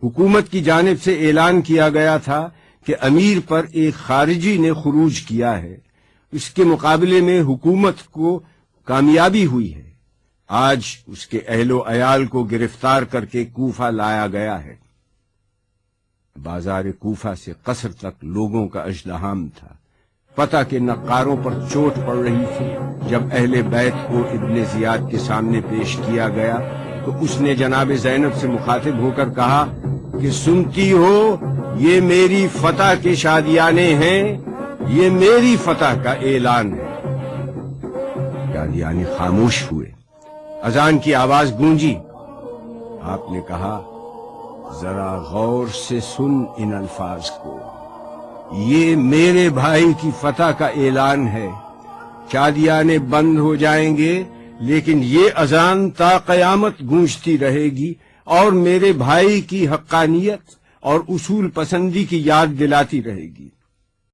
حکومت کی جانب سے اعلان کیا گیا تھا کہ امیر پر ایک خارجی نے خروج کیا ہے، اس کے مقابلے میں حکومت کو کامیابی ہوئی ہے۔ آج اس کے اہل و عیال کو گرفتار کر کے کوفہ لایا گیا ہے۔ بازار کوفہ سے قصر تک لوگوں کا ازدحام تھا۔ پتہ کہ نقاروں پر چوٹ پڑ رہی تھی۔ جب اہل بیت کو ابن زیاد کے سامنے پیش کیا گیا تو اس نے جناب زینب سے مخاطب ہو کر کہا کہ سنتی ہو، یہ میری فتح کے شادیانے ہیں، یہ میری فتح کا اعلان ہے۔ شادیانے خاموش ہوئے۔ اذان کی آواز گونجی۔ آپ نے کہا، ذرا غور سے سن ان الفاظ کو، یہ میرے بھائی کی فتح کا اعلان ہے۔ شادیانے بند ہو جائیں گے لیکن یہ اذان تا قیامت گونجتی رہے گی اور میرے بھائی کی حقانیت اور اصول پسندی کی یاد دلاتی رہے گی۔